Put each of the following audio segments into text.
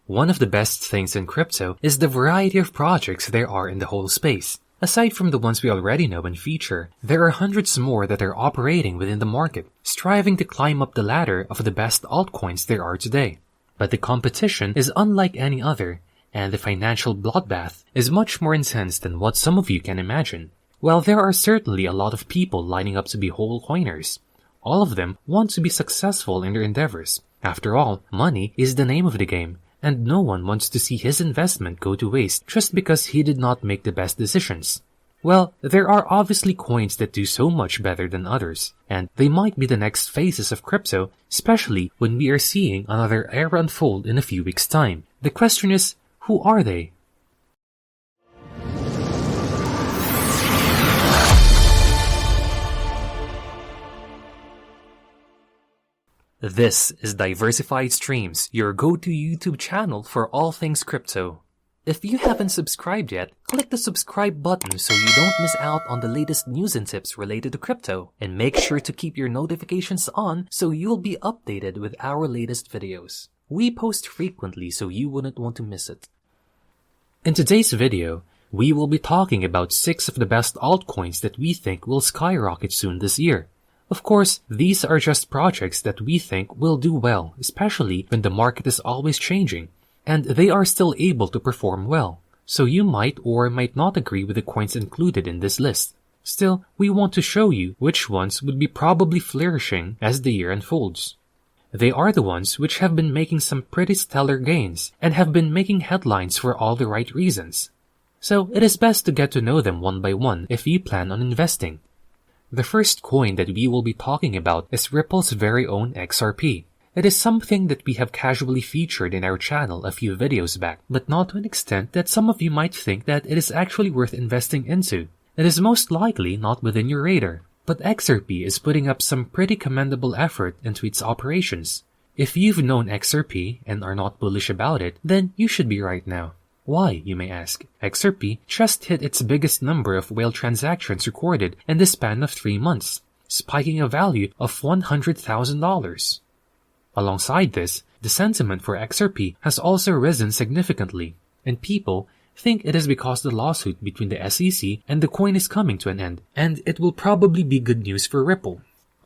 One of the best things in crypto is the variety of projects there are in the whole space. Aside from the ones we already know and feature, there are hundreds more that are operating within the market, striving to climb up the ladder of the best altcoins there are today. But the competition is unlike any other, and the financial bloodbath is much more intense than what some of you can imagine. While there are certainly a lot of people lining up to be whole coiners, all of them want to be successful in their endeavors. After all, money is the name of the game, and no one wants to see his investment go to waste just because he did not make the best decisions. Well, there are obviously coins that do so much better than others, and they might be the next phases of crypto, especially when we are seeing another era unfold in a few weeks' time. The question is, who are they? This is Diversified Streams, your go-to YouTube channel for all things crypto. If you haven't subscribed yet, click the subscribe button so you don't miss out on the latest news and tips related to crypto. And make sure to keep your notifications on so you'll be updated with our latest videos. We post frequently so you wouldn't want to miss it. In today's video, we will be talking about 6 of the best altcoins that we think will skyrocket soon this year. Of course, these are just projects that we think will do well, especially when the market is always changing, and they are still able to perform well. So you might or might not agree with the coins included in this list. Still, we want to show you which ones would be probably flourishing as the year unfolds. They are the ones which have been making some pretty stellar gains and have been making headlines for all the right reasons. So it is best to get to know them one by one if you plan on investing. The first coin that we will be talking about is Ripple's very own XRP. It is something that we have casually featured in our channel a few videos back, but not to an extent that some of you might think that it is actually worth investing into. It is most likely not within your radar, but XRP is putting up some pretty commendable effort into its operations. If you've known XRP and are not bullish about it, then you should be right now. Why, you may ask? XRP just hit its biggest number of whale transactions recorded in the span of 3 months, spiking a value of $100,000. Alongside this, the sentiment for XRP has also risen significantly, and people think it is because the lawsuit between the SEC and the coin is coming to an end, and it will probably be good news for Ripple.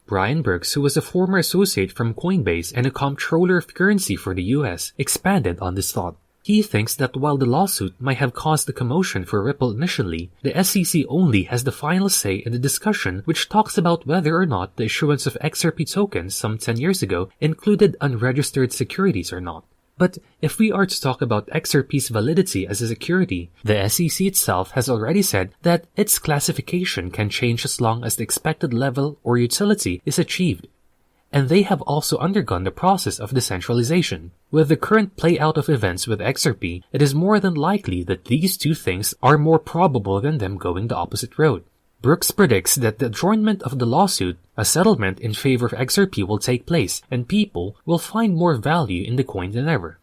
Brian Brooks, who was a former associate from Coinbase and a comptroller of currency for the US, expanded on this thought. He thinks that while the lawsuit might have caused the commotion for Ripple initially, the SEC only has the final say in the discussion, which talks about whether or not the issuance of XRP tokens some 10 years ago included unregistered securities or not. But if we are to talk about XRP's validity as a security, the SEC itself has already said that its classification can change as long as the expected level or utility is achieved. And they have also undergone the process of decentralization. With the current playout of events with XRP, it is more than likely that these two things are more probable than them going the opposite road. Brooks predicts that the adjournment of the lawsuit, a settlement in favor of XRP, will take place, and people will find more value in the coin than ever.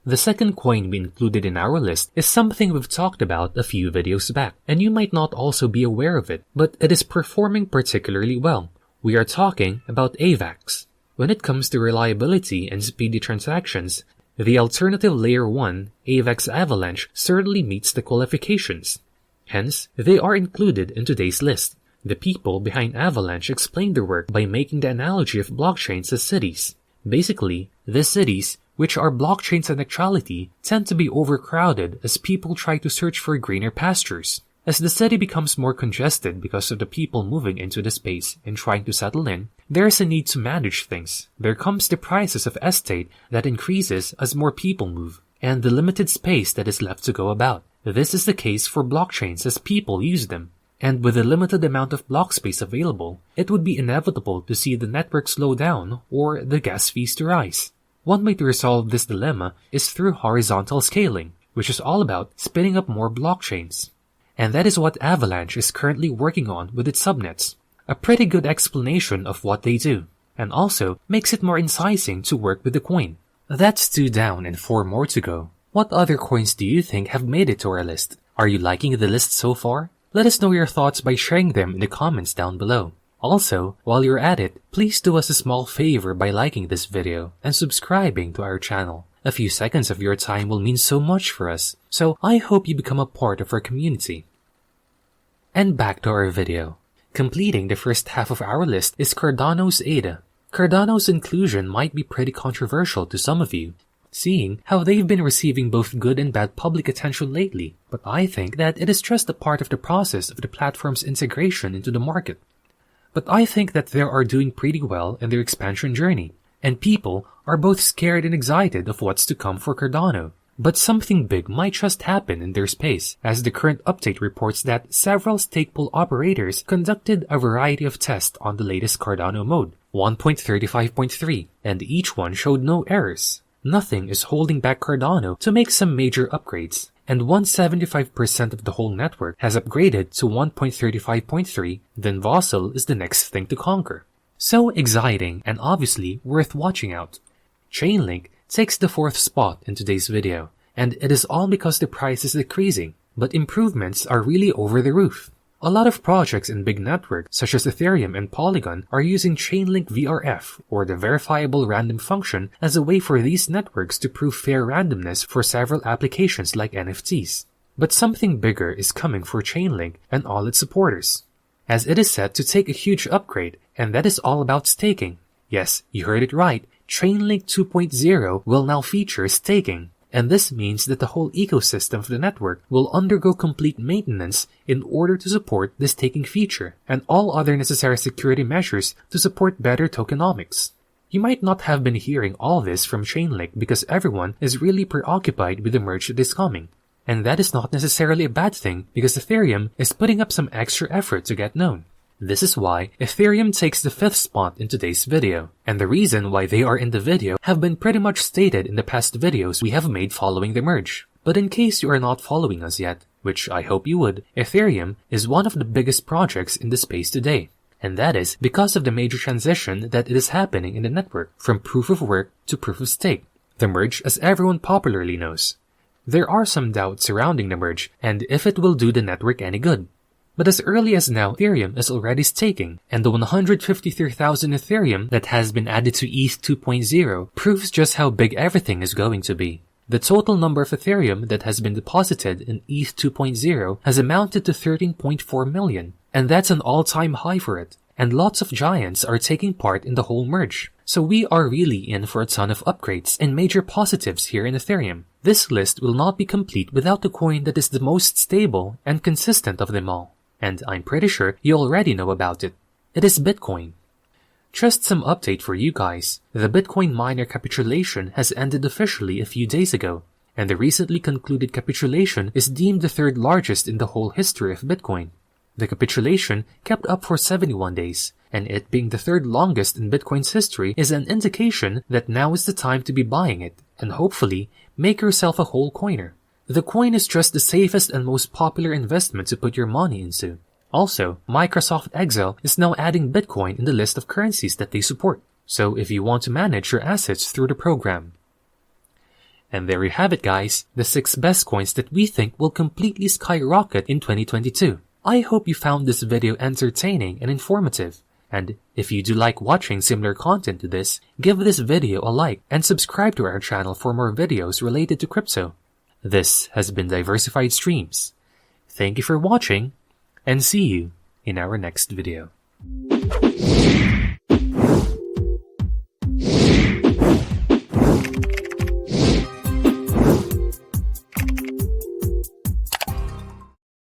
The second coin we included in our list is something we've talked about a few videos back, and you might not also be aware of it, but it is performing particularly well. We are talking about AVAX. When it comes to reliability and speedy transactions, the alternative Layer 1, AVAX Avalanche, certainly meets the qualifications. Hence, they are included in today's list. The people behind Avalanche explained their work by making the analogy of blockchains as cities. Basically, the cities, which are blockchains in actuality, tend to be overcrowded as people try to search for greener pastures. As the city becomes more congested because of the people moving into the space and trying to settle in, there is a need to manage things. There comes the prices of estate that increases as more people move, and the limited space that is left to go about. This is the case for blockchains as people use them. And with a limited amount of block space available, it would be inevitable to see the network slow down or the gas fees to rise. One way to resolve this dilemma is through horizontal scaling, which is all about spinning up more blockchains. And that is what Avalanche is currently working on with its subnets. A pretty good explanation of what they do, and also makes it more enticing to work with the coin. That's 2 down and 4 more to go. What other coins do you think have made it to our list? Are you liking the list so far? Let us know your thoughts by sharing them in the comments down below. Also, while you're at it, please do us a small favor by liking this video and subscribing to our channel. A few seconds of your time will mean so much for us, so I hope you become a part of our community. And back to our video. Completing the first half of our list is Cardano's ADA. Cardano's inclusion might be pretty controversial to some of you, seeing how they've been receiving both good and bad public attention lately, but I think that it is just a part of the process of the platform's integration into the market. But I think that they are doing pretty well in their expansion journey, and people are both scared and excited of what's to come for Cardano. But something big might just happen in their space, as the current update reports that several stake pool operators conducted a variety of tests on the latest Cardano mode, 1.35.3, and each one showed no errors. Nothing is holding back Cardano to make some major upgrades, and once 75% of the whole network has upgraded to 1.35.3, then Vossel is the next thing to conquer. So exciting and obviously worth watching out. Chainlink takes the 4th spot in today's video, and it is all because the price is decreasing, but improvements are really over the roof. A lot of projects in big networks such as Ethereum and Polygon are using Chainlink VRF, or the verifiable random function, as a way for these networks to prove fair randomness for several applications like NFTs. But something bigger is coming for Chainlink and all its supporters, as it is set to take a huge upgrade, and that is all about staking. Yes, you heard it right, Chainlink 2.0 will now feature staking, and this means that the whole ecosystem of the network will undergo complete maintenance in order to support this staking feature and all other necessary security measures to support better tokenomics. You might not have been hearing all this from Chainlink because everyone is really preoccupied with the merge that is coming. And that is not necessarily a bad thing because Ethereum is putting up some extra effort to get known. This is why Ethereum takes the 5th spot in today's video, and the reason why they are in the video have been pretty much stated in the past videos we have made following the merge. But in case you are not following us yet, which I hope you would, Ethereum is one of the biggest projects in the space today. And that is because of the major transition that it is happening in the network from proof of work to proof of stake, the merge as everyone popularly knows. There are some doubts surrounding the merge and if it will do the network any good. But as early as now, Ethereum is already staking, and the 153,000 Ethereum that has been added to ETH 2.0 proves just how big everything is going to be. The total number of Ethereum that has been deposited in ETH 2.0 has amounted to 13.4 million, and that's an all-time high for it, and lots of giants are taking part in the whole merge. So we are really in for a ton of upgrades and major positives here in Ethereum. This list will not be complete without the coin that is the most stable and consistent of them all. And I'm pretty sure you already know about it. It is Bitcoin. Just some update for you guys. The Bitcoin miner capitulation has ended officially a few days ago, and the recently concluded capitulation is deemed the 3rd largest in the whole history of Bitcoin. The capitulation kept up for 71 days, and it being the 3rd longest in Bitcoin's history is an indication that now is the time to be buying it, and hopefully make yourself a whole coiner. The coin is just the safest and most popular investment to put your money into. Also, Microsoft Excel is now adding Bitcoin in the list of currencies that they support, so if you want to manage your assets through the program. And there you have it guys, the 6 best coins that we think will completely skyrocket in 2022. I hope you found this video entertaining and informative. And if you do like watching similar content to this, give this video a like and subscribe to our channel for more videos related to crypto. This has been Diversified Streams. Thank you for watching, and see you in our next video.